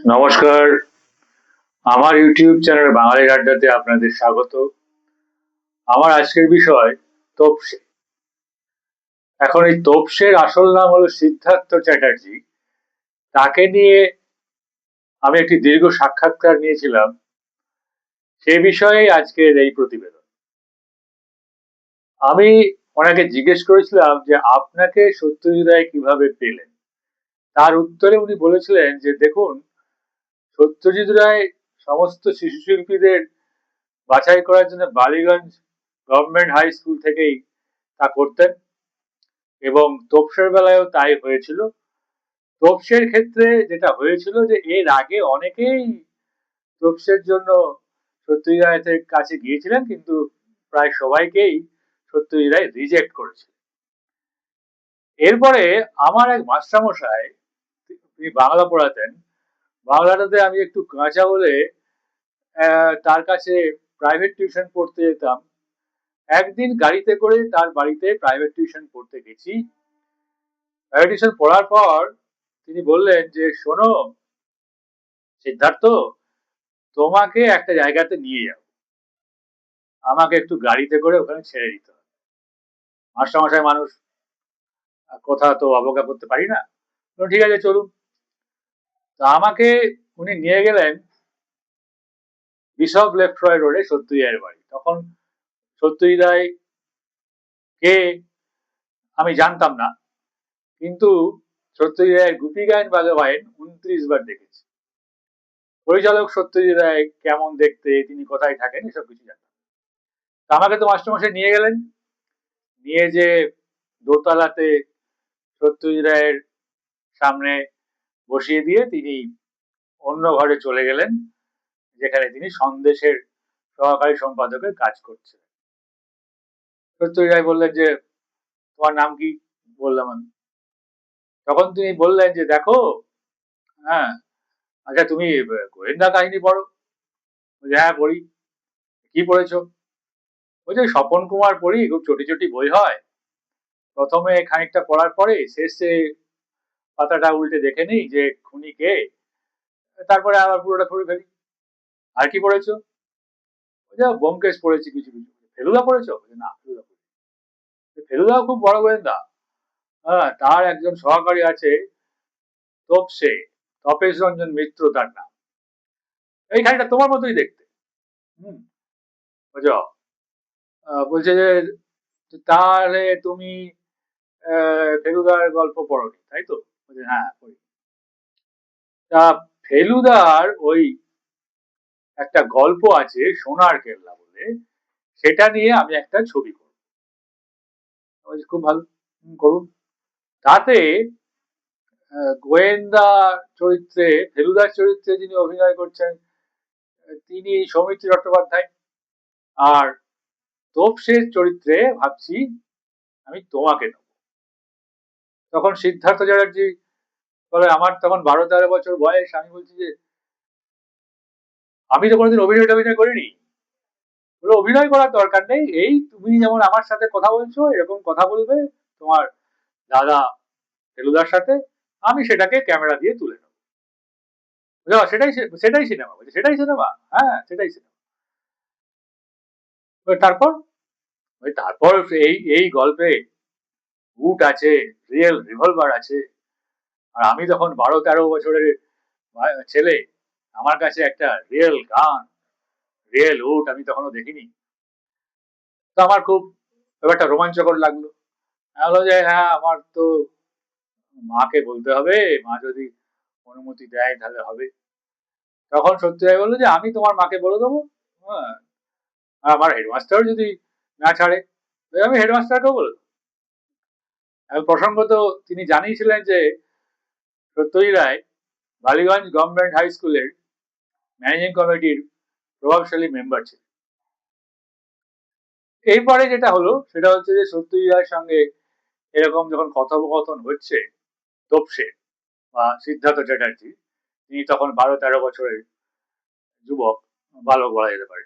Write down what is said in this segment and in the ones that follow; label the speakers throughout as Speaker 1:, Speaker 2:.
Speaker 1: নমস্কার। আমার YouTube channel বাঙালির আড্ডাতে আপনাদের স্বাগত। আমার আজকের বিষয় তোপসে। এখন এই তোপসের আসল নাম হলো সিদ্ধার্থ চ্যাটার্জি। তাকে নিয়ে আমি একটি দীর্ঘ সাক্ষাৎকার নিয়েছিলাম। সে বিষয়েই আজকের এই প্রতিবেদন। আমি ওনাকে জিজ্ঞেস করেছিলাম যে আপনাকে সত্যজিৎ রায় কিভাবে পেলেন। তার উত্তরে উনি বলেছিলেন যে দেখুন, সত্যজিৎ রায় সমস্ত শিশু শিল্পীদের বাছাই করার জন্য বালিগঞ্জ গভর্নমেন্ট হাই স্কুল থেকেই তা করতেন, এবং তোপসের বেলায়ও তাই হয়েছিল। তোপসের ক্ষেত্রে যেটা হয়েছিল যে এর আগে অনেকেই তোপসের জন্য সত্যজিৎ রায়ের কাছে গিয়েছিলেন, কিন্তু প্রায় সবাইকেই সত্যজিৎ রায় রিজেক্ট করেছিল। এরপরে আমার এক মাস্টারমশাই, তিনি বাংলা পড়াতেন, বাংলাটাতে আমি একটু কাঁচা বলে তার কাছে প্রাইভেট টিউশন পড়তে যেতাম। একদিন গাড়িতে করে তার বাড়িতে প্রাইভেট টিউশন পড়তে গেছি। প্রাইভেট টিউশন পড়ার পর তিনি বললেন যে শোনো সিদ্ধার্থ, তোমাকে একটা জায়গাতে নিয়ে যাও, আমাকে একটু গাড়িতে করে ওখানে ছেড়ে দিতে হবে। মাস্টারমশাই মানুষ, কথা তো অবজ্ঞা করতে পারি না। ঠিক আছে চলুন। তো আমাকে উনি নিয়ে গেলেন বিশপ লেফ্রয় রোডে সত্যজিৎ রায়ের বাড়ি। তখন সত্যজিৎ রায় কে আমি জানতাম না, কিন্তু সত্যজিৎ রায়ের গুপি গায়েন বাজা বাইন 29 বার দেখেছি। পরিচালক সত্যজিৎ রায় কেমন দেখতে, তিনি কোথায় থাকেন, এসব কিছু জানতাম। আমাকে তো মাস্টারমশাই নিয়ে গেলেন, নিয়ে যে দোতলাতে সত্যজিৎ রায়ের সামনে বসিয়ে দিয়ে তিনি অন্য ঘরে চলে গেলেন, যেখানে তিনি সন্দেশের সহকারী সম্পাদকের কাজ করছেন। সত্যজিৎ রায় বললেন যে তোমার নাম কি? বললাম আমি। তখন তিনি বললেন যে দেখো, হ্যাঁ, আচ্ছা তুমি গোয়েন্দা কাহিনী পড়ো? হ্যাঁ পড়ি। কি পড়েছো? ওই যে স্বপন কুমার পড়ি, খুব চটি চটি বই হয়, প্রথমে খানিকটা পড়ার পরে শেষে পাতাটা উল্টে দেখে নিই যে খুনি কে, তারপরে আবার পুরোটা পড়ে ফেলি। আর কি পড়েছো? ওই যে ব্যোমকেশ পড়েছি কিছু কিছু। ফেলুদা পড়েছো? না, ফেলুদা পড়েছি। ফেলুদাও খুব বড় গোয়েন্দা। হ্যাঁ, তার একজন সহকারী আছে তোপসে, তপেশ রঞ্জন মিত্র তার নাম। এই খানিকটা তোমার মতোই দেখতে। হম, বুঝো? বলছে যে তাহলে তুমি ফেলুদার গল্প পড়োনি, তাই তো? বলছে হ্যাঁ পড়ি। তা ফেলুদার ওই একটা গল্প আছে সোনার কেল্লা বলে, সেটা নিয়ে আমি একটা ছবি করব। খুব ভালো, করুন। তাতে গোয়েন্দা চরিত্রে, ফেলুদার চরিত্রে যিনি অভিনয় করছেন তিনি সৌমিত্র চট্টোপাধ্যায়, আর তোপসের চরিত্রে ভাবছি আমি তোমাকে নেব। তখন সিদ্ধার্থ চ্যাটার্জি বলে, আমার তখন 12-13 বছর বয়স, আমি বলছি যে আমি তো কোনোদিন অভিনয় টভিনয় করিনি। বলে অভিনয় করার দরকার নেই, এই তুমি যেমন আমার সাথে কথা বলছো এরকম কথা বলবে তোমার দাদা ফেলুদার সাথে, আমি সেটাকে ক্যামেরা দিয়ে তুলে নেবো। সেটাই সেটাই সিনেমা। বলছে সেটাই সিনেমা, হ্যাঁ সেটাই সিনেমা। তারপর ওই তারপর এই এই গল্পে বুট আছে, রিয়েল রিভলভার আছে, আর আমি তখন 12-13 বছরের ছেলে, আমার কাছে একটা রিয়েল গান, রিয়েল উট আমি তখনও দেখিনি। তো আমার খুব ব্যাপারটা রোমাঞ্চকর লাগলো। হলো যে হ্যাঁ, আমার তো মাকে বলতে হবে, মা যদি অনুমতি দেয় তাহলে হবে। তখন সত্যি রায় বললো যে আমি তোমার মাকে বলে দেবো। হ্যাঁ, আমার হেডমাস্টার যদি না ছাড়ে, আমি হেডমাস্টারকেও বলে দেবো। প্রসঙ্গত তিনি জানিয়েছিলেন যে সত্যজিৎ রায় বালিগঞ্জ গভর্নমেন্ট হাই স্কুলের ম্যানেজিং কমিটির প্রভাবশালী মেম্বার ছিল। এরপরে যেটা হলো সেটা হচ্ছে যে সত্যজিৎ রায়ের সঙ্গে এরকম যখন কথোপকথন হচ্ছে তোপসে বা সিদ্ধার্থ চ্যাটার্জি, তিনি তখন 12-13 বছরের যুবক, বালক বলা যেতে পারে,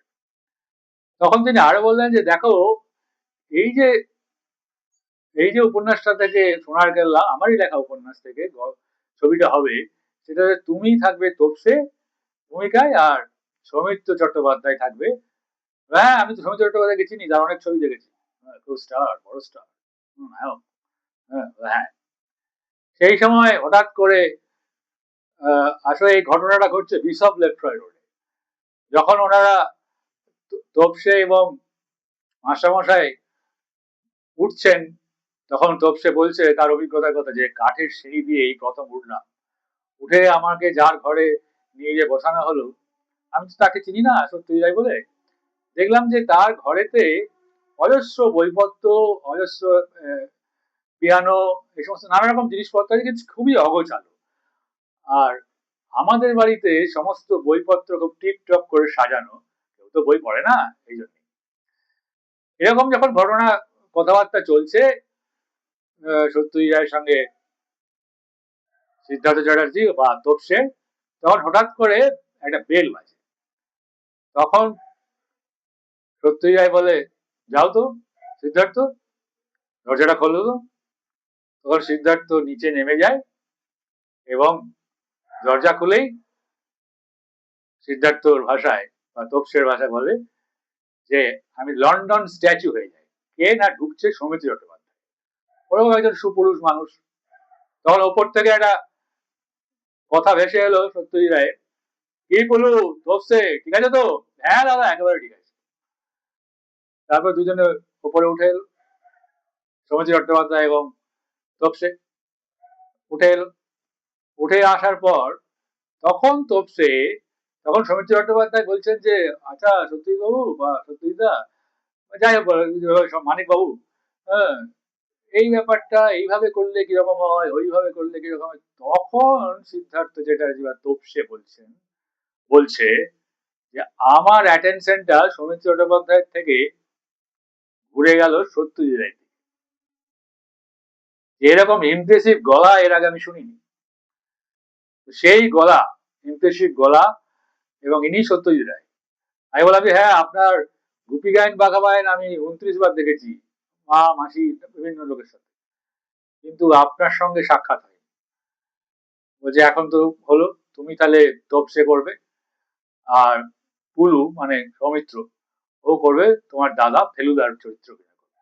Speaker 1: তখন তিনি আরো বললেন যে দেখো, এই যে এই যে উপন্যাসটা থেকে সোনার কেল্লা, আমারই লেখা উপন্যাস থেকে ছবিটা হবে, সেটা তুমি থাকবে তোপসে ভূমিকায়, আর সৌমিত্র চট্টোপাধ্যায় থাকবে। হ্যাঁ, আমি তো সৌমিত্র চট্টোপাধ্যায়কে চিনি, তার অনেক ছবি দেখেছি। খুব স্টার, বড় স্টার। হ্যাঁ, হ্যাঁ। সেই সময় হঠাৎ করে আসলে এই ঘটনাটা ঘটছে বিশপ লেফ্রয় রোডে। যখন ওনারা তোপসে এবং মাস্টারমশাই উঠছেন, তখন তোপসে বলছে তার অভিজ্ঞতার কথা, যে কাঠের সিঁড়ি দিয়ে এই প্রথম উঠলাম, উঠে আমাকে যার ঘরে নিয়ে গিয়ে বসানো হলো, আমি তো তাকে চিনি না সত্যি যাই বলে, দেখলাম যে তার ঘরেতে অজস্র বইপত্র, অজস্র পিয়ানো, এই সমস্ত নানা রকম জিনিসপত্র আছে, কিন্তু খুবই অগোছালো। আর আমাদের বাড়িতে সমস্ত বইপত্র খুব টিপটপ করে সাজানো, কেউ তো বই পড়ে না, এই জন্য। এরকম যখন ঘটনা কথাবার্তা চলছে সত্যজিৎ রায়ের সঙ্গে সিদ্ধার্থ চ্যাটার্জি বা তোপসে, তখন হঠাৎ করে একটা বেল বাজে। তখন সত্যজিৎ রায় বলে, যাও তো সিদ্ধার্থ, দরজাটা খোলো তো। তখন সিদ্ধার্থ নিচে নেমে যায় এবং দরজা খুলেই সিদ্ধার্থর ভাষায় বা তোপসের ভাষায় বলে যে আমি লন্ডন স্ট্যাচু হয়ে যাই। কে না ঢুকছে? সৌমিত্র চট্টোপাধ্যায়। ওরকম একজন সুপুরুষ মানুষ। তখন ওপর থেকে একটা কথা ভেসে এলো সত্যজিৎ রায়ের, কি বলু তোপসে, ঠিক আছে তো? হ্যাঁ দাদা, একেবারে ঠিক আছে। তারপর দুজনে উপরে উঠে এলো, সৌমিত্র চট্টোপাধ্যায় এবং তোপসে উঠে এলো। উঠে আসার পর তখন তোপসে, তখন সৌমিত্র চট্টোপাধ্যায় বলছেন যে, আচ্ছা সত্যজিৎ বাবু বা সত্যজিৎ দা, যাই হোক মানিক বাবু, হ্যাঁ, এই ব্যাপারটা এইভাবে করলে কিরকম হয়, ওইভাবে করলে কিরকম হয়। তখন সিদ্ধার্থ চ্যাটার্জি বা তোপসে বলছে যে আমার অ্যাটেনশনটা সৌমিত্র চট্টোপাধ্যায়ের থেকে ঘুরে গেল সত্যজিৎ রায়। এরকম ইমপ্রেসিভ গলা এর আগে আমি শুনিনি। সেই গলা, ইমপ্রেসিভ গলা, এবং ইনি সত্যজিৎ রায়। আমি বললাম যে হ্যাঁ, আপনার গুপি গায়েন বাঘা বায়েন আমি 29 বার দেখেছি, মা মাসি বিভিন্ন লোকের সাথে, কিন্তু আপনার সঙ্গে সাক্ষাৎ হয়। বলছে এখন তো হলো, তুমি তাহলে তোপসে করবে, আর পুলু মানে সৌমিত্র, ও করবে তোমার দাদা ফেলুদার চরিত্র অভিনয় করবে।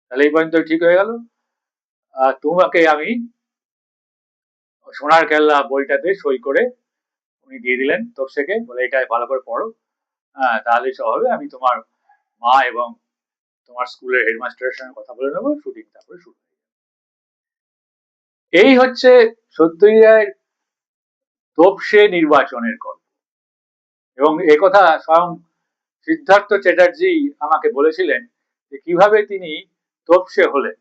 Speaker 1: তাহলে এই পর্যন্ত ঠিক হয়ে গেল। তোমাকে আমি সোনার কেল্লা বইটাতে সই করে উনি দিয়ে দিলেন তোপসেকে, বলে এটা ভালো করে পড়ো, হ্যাঁ তাহলেই সব হবে। আমি তোমার মা এবং তোমার স্কুলের হেডমাস্টারের সঙ্গে কথা বলে নেবো, শুটিং তারপরে শুরু হয়ে যাবে। এই হচ্ছে সত্যজিৎ রায়ের তোপসে নির্বাচনের গল্প। এবং একথা স্বয়ং সিদ্ধার্থ চ্যাটার্জি আমাকে বলেছিলেন যে কিভাবে তিনি তোপসে হলেন।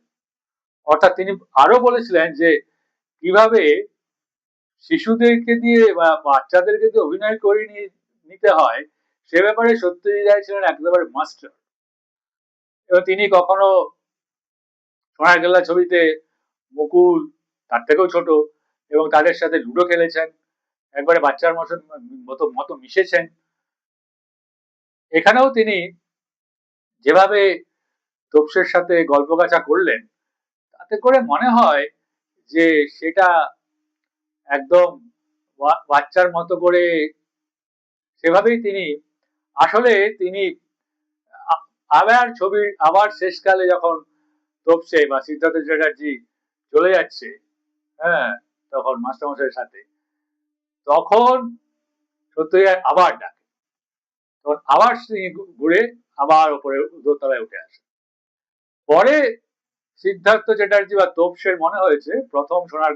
Speaker 1: অর্থাৎ তিনি আরো বলেছিলেন যে কিভাবে শিশুদেরকে দিয়ে বা বাচ্চাদেরকে দিয়ে অভিনয় করে নিতে হয়, সে ব্যাপারে সত্যজিৎ রায় ছিলেন একেবারে মাস্টার। এবং তিনি কখনো সোনার কেল্লা ছবিতে মুকুল তার থেকেও ছোট, এবং তাদের সাথে লুডো খেলেছেন, একবারে বাচ্চার মতো মতো মিশেছেন। এখানেও তিনি যেভাবে তোপসের সাথে গল্প গাছা করলেন, তাতে করে মনে হয় যে সেটা একদম বাচ্চার মতো করে, সেভাবেই তিনি আসলে তিনি আবার ছবির আবার শেষকালে যখন তোপসে বা সিদ্ধার্থ চ্যাটার্জি চলে যাচ্ছে, হ্যাঁ, তখন মাস্টারমশাইয়ের সাথে, তখন সত্যি আবার ডাকে, তখন আবার তিনি ঘুরে আবার উপরে দোতলায় উঠে আসে। পরে সিদ্ধার্থ চ্যাটার্জি বা তোপসের মনে হয়েছে প্রথম সোনার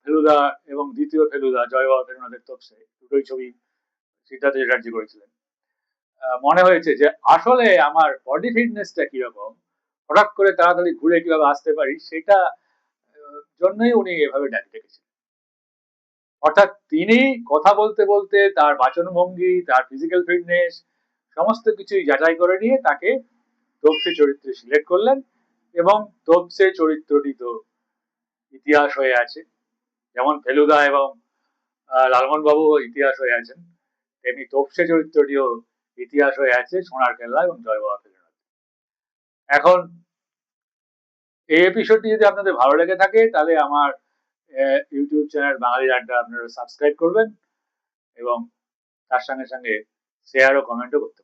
Speaker 1: ফেলুদা এবং দ্বিতীয় ফেলুদা জয় বাবা ফেলুনাথের তোপসে, দুটোই ছবি সিদ্ধার্থ চ্যাটার্জি করেছিলেন। মনে হয়েছে যে আসলে আমার বডি ফিটনেসটা কিরকম, হঠাৎ করে তাড়াতাড়ি ঘুরে কিভাবে আসতে পারি, সেটা জন্যই উনি এভাবে ডেকেছেন। অর্থাৎ তিনি কথা বলতে বলতে তার বাচনভঙ্গি, তার ফিজিক্যাল ফিটনেস সমস্ত কিছুই যাচাই করে নিয়ে তাকে তোপসে চরিত্রে সিলেক্ট করলেন। এবং তোপসে চরিত্রটি তো ইতিহাস হয়ে আছে, যেমন ফেলুদা এবং লালমোহন বাবু ইতিহাস হয়ে আছেন, তেমনি তোপসে চরিত্রটিও ইতিহাস হয়ে আছে সোনার কেল্লা এবং জয় বাবা ফেলুনাথ। এখন এই এপিসোডটি যদি আপনাদের ভালো লেগে থাকে, তাহলে আমার ইউটিউব চ্যানেল বাঙালির আড্ডা আপনারা সাবস্ক্রাইব করবেন এবং তার সঙ্গে সঙ্গে শেয়ার ও কমেন্টও করতে